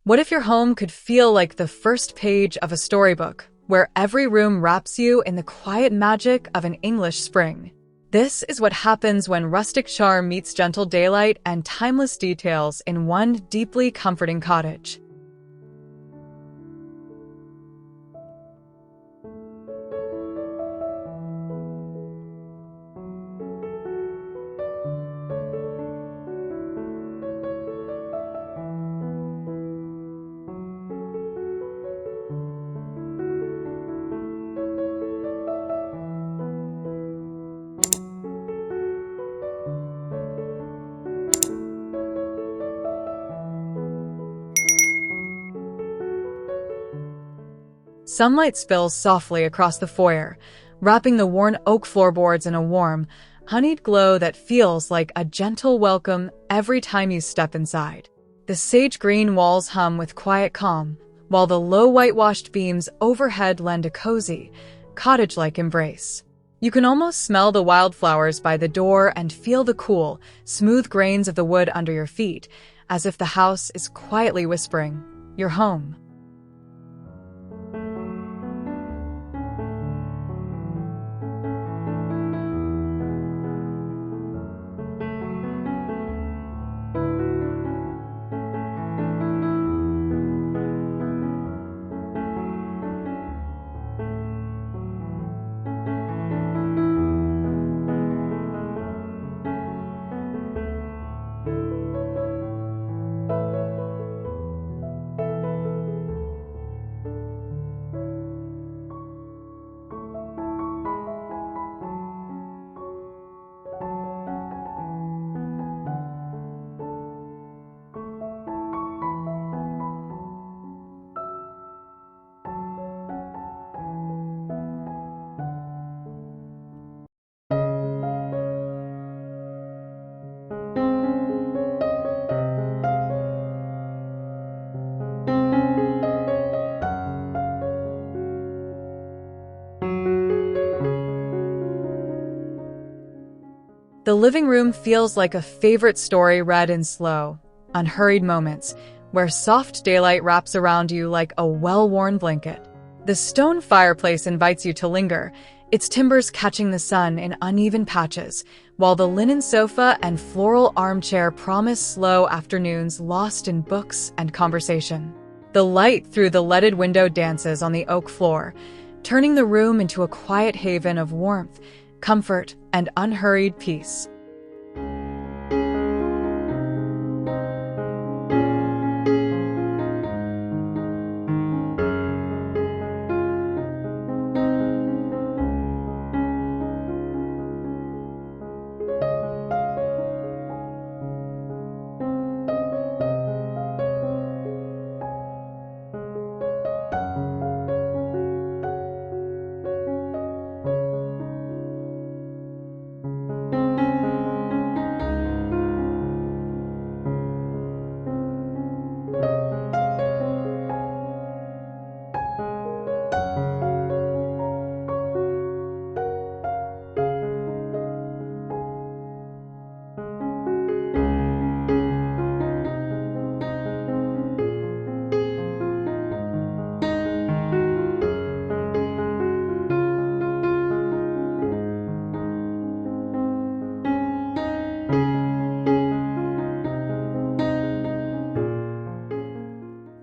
What if your home could feel like the first page of a storybook, where every room wraps you in the quiet magic of an English spring? This is what happens when rustic charm meets gentle daylight and timeless details in one deeply comforting cottage. Sunlight spills softly across the foyer, wrapping the worn oak floorboards in a warm, honeyed glow that feels like a gentle welcome every time you step inside. The sage green walls hum with quiet calm, while the low whitewashed beams overhead lend a cozy, cottage-like embrace. You can almost smell the wildflowers by the door and feel the cool, smooth grains of the wood under your feet, as if the house is quietly whispering, "You're home." The living room feels like a favorite story read in slow, unhurried moments, where soft daylight wraps around you like a well-worn blanket. The stone fireplace invites you to linger, its timbers catching the sun in uneven patches, while the linen sofa and floral armchair promise slow afternoons lost in books and conversation. The light through the leaded window dances on the oak floor, turning the room into a quiet haven of warmth, comfort, and unhurried peace.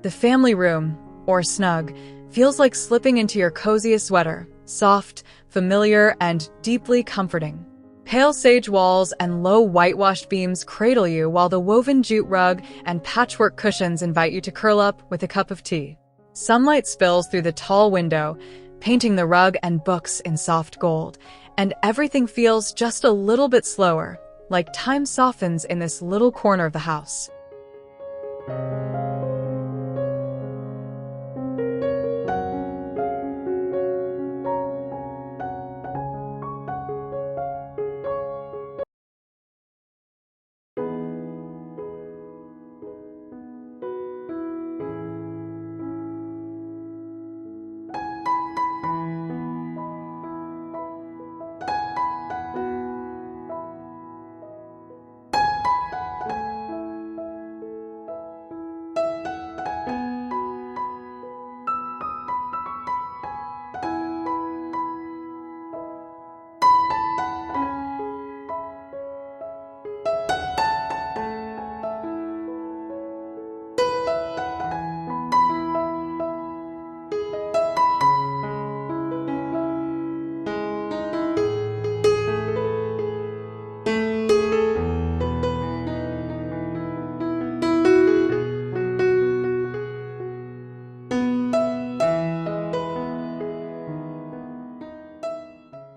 The family room, or snug, feels like slipping into your coziest sweater, soft, familiar, and deeply comforting. Pale sage walls and low whitewashed beams cradle you while the woven jute rug and patchwork cushions invite you to curl up with a cup of tea. Sunlight spills through the tall window, painting the rug and books in soft gold, and everything feels just a little bit slower, like time softens in this little corner of the house.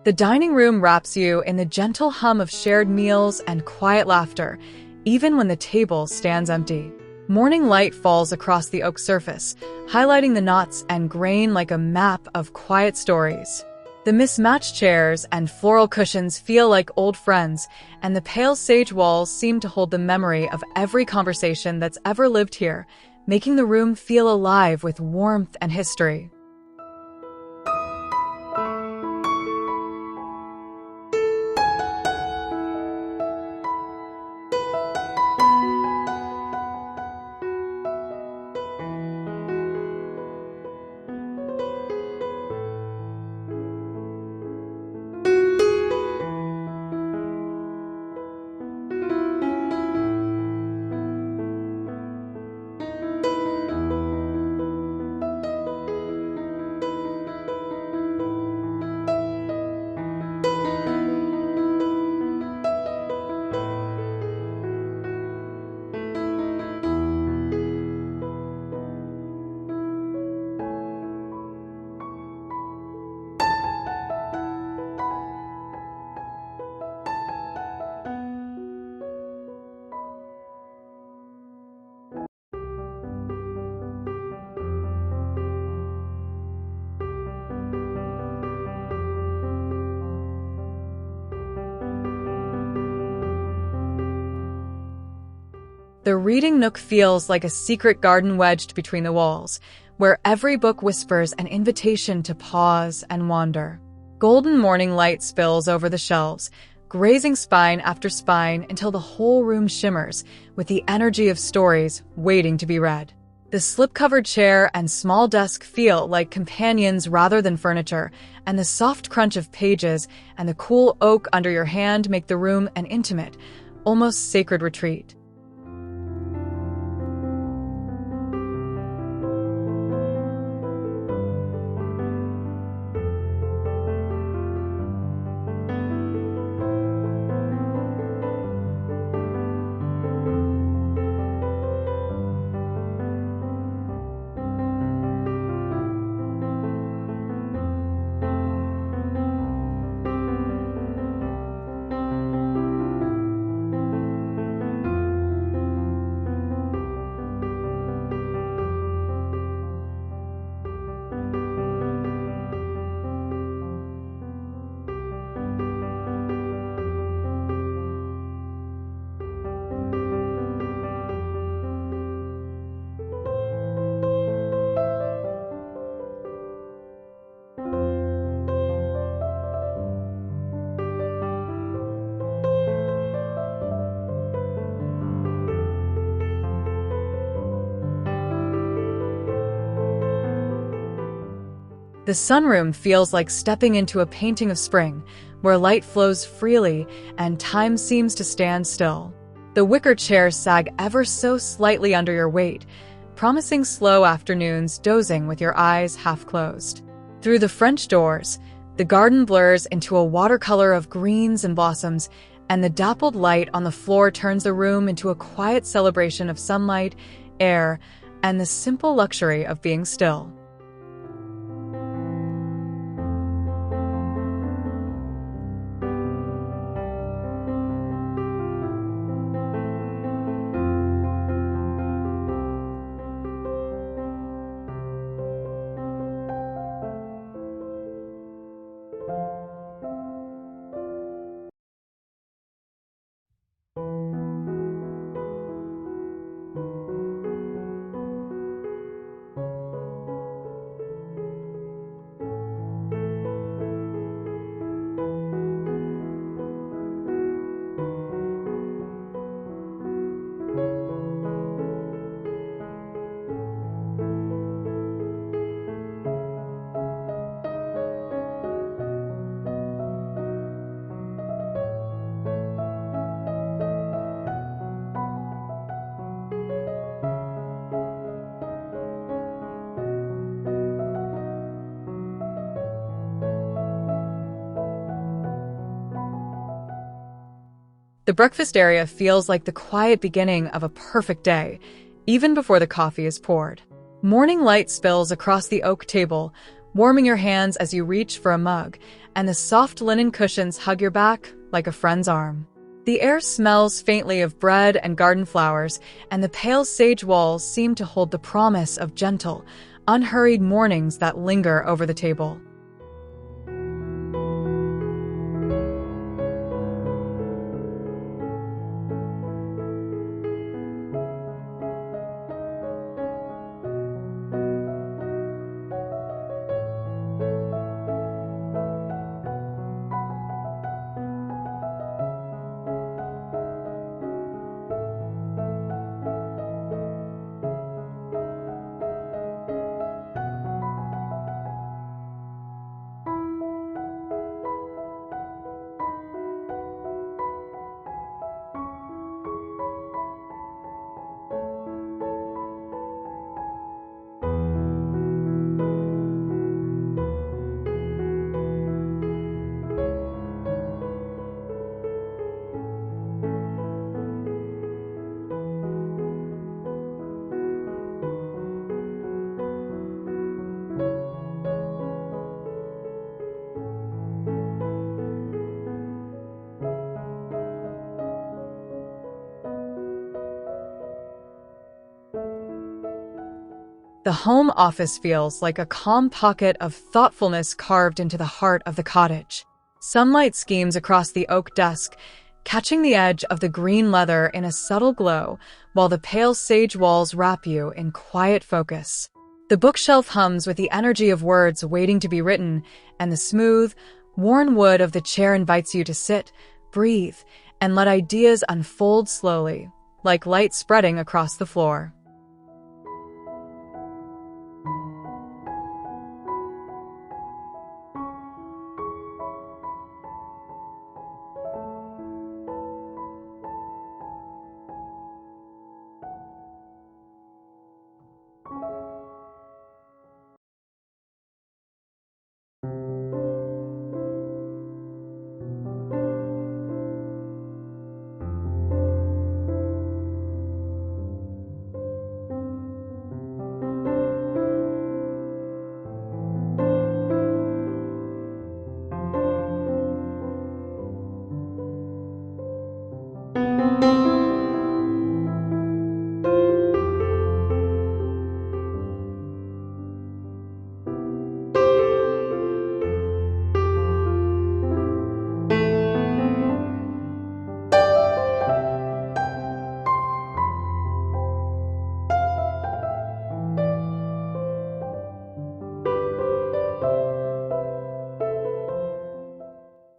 The dining room wraps you in the gentle hum of shared meals and quiet laughter, even when the table stands empty. Morning light falls across the oak surface, highlighting the knots and grain like a map of quiet stories. The mismatched chairs and floral cushions feel like old friends, and the pale sage walls seem to hold the memory of every conversation that's ever lived here, making the room feel alive with warmth and history. The reading nook feels like a secret garden wedged between the walls, where every book whispers an invitation to pause and wander. Golden morning light spills over the shelves, grazing spine after spine until the whole room shimmers with the energy of stories waiting to be read. The slip-covered chair and small desk feel like companions rather than furniture, and the soft crunch of pages and the cool oak under your hand make the room an intimate, almost sacred retreat. The sunroom feels like stepping into a painting of spring, where light flows freely and time seems to stand still. The wicker chairs sag ever so slightly under your weight, promising slow afternoons dozing with your eyes half closed. Through the French doors, the garden blurs into a watercolor of greens and blossoms, and the dappled light on the floor turns the room into a quiet celebration of sunlight, air, and the simple luxury of being still. The breakfast area feels like the quiet beginning of a perfect day, even before the coffee is poured. Morning light spills across the oak table, warming your hands as you reach for a mug, and the soft linen cushions hug your back like a friend's arm. The air smells faintly of bread and garden flowers, and the pale sage walls seem to hold the promise of gentle, unhurried mornings that linger over the table. The home office feels like a calm pocket of thoughtfulness carved into the heart of the cottage. Sunlight schemes across the oak desk, catching the edge of the green leather in a subtle glow, while the pale sage walls wrap you in quiet focus. The bookshelf hums with the energy of words waiting to be written, and the smooth, worn wood of the chair invites you to sit, breathe, and let ideas unfold slowly, like light spreading across the floor.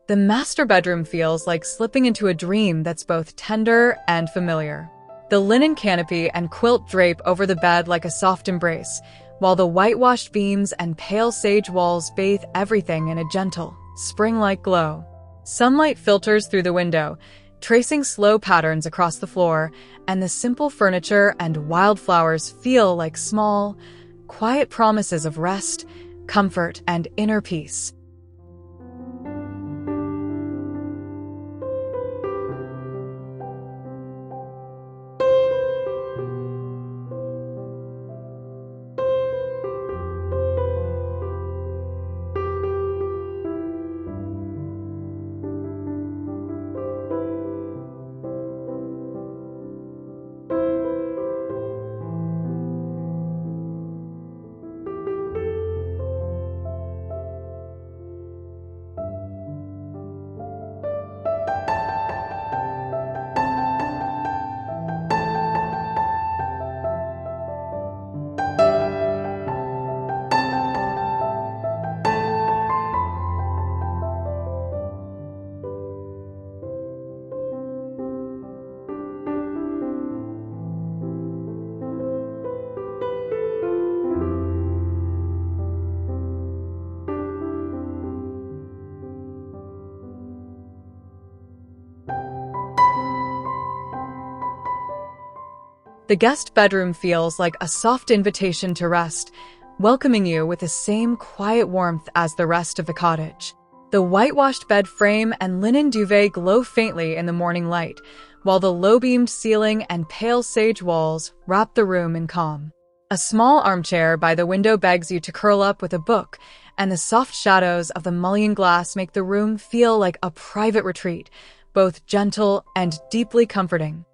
The master bedroom feels like slipping into a dream that's both tender and familiar. The linen canopy and quilt drape over the bed like a soft embrace, while the whitewashed beams and pale sage walls bathe everything in a gentle, spring-like glow. Sunlight filters through the window, tracing slow patterns across the floor, and the simple furniture and wildflowers feel like small, quiet promises of rest, comfort, and inner peace. The guest bedroom feels like a soft invitation to rest, welcoming you with the same quiet warmth as the rest of the cottage. The whitewashed bed frame and linen duvet glow faintly in the morning light, while the low-beamed ceiling and pale sage walls wrap the room in calm. A small armchair by the window begs you to curl up with a book, and the soft shadows of the mullioned glass make the room feel like a private retreat, both gentle and deeply comforting.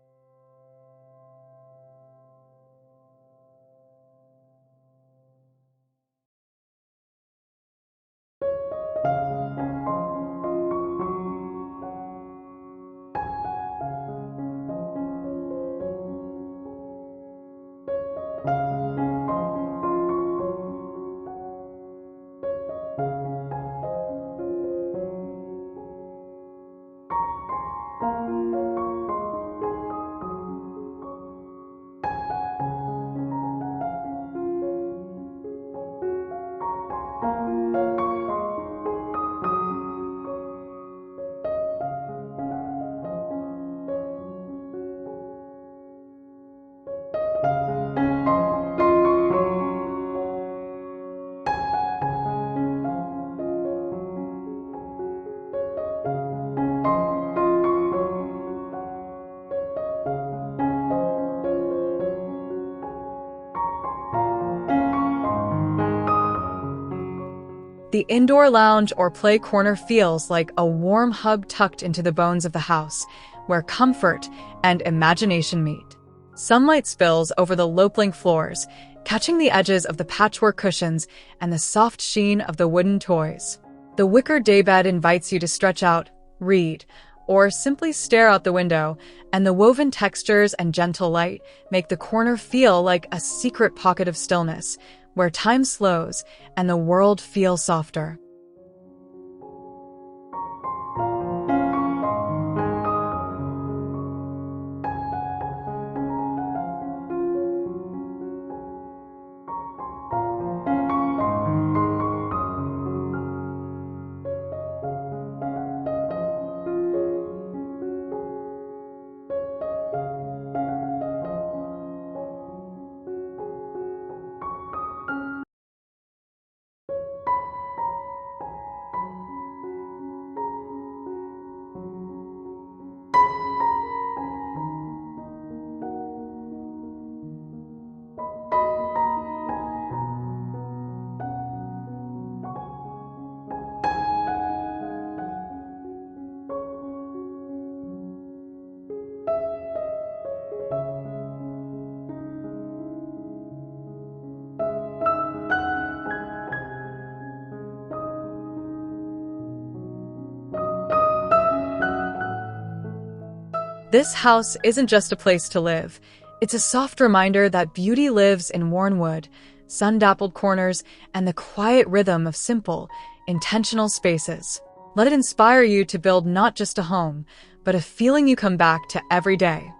The indoor lounge or play corner feels like a warm hub tucked into the bones of the house, where comfort and imagination meet. Sunlight spills over the low-plank floors, catching the edges of the patchwork cushions and the soft sheen of the wooden toys. The wicker daybed invites you to stretch out, read, or simply stare out the window, and the woven textures and gentle light make the corner feel like a secret pocket of stillness, where time slows and the world feels softer. This house isn't just a place to live. It's a soft reminder that beauty lives in worn wood, sun-dappled corners, and the quiet rhythm of simple, intentional spaces. Let it inspire you to build not just a home, but a feeling you come back to every day.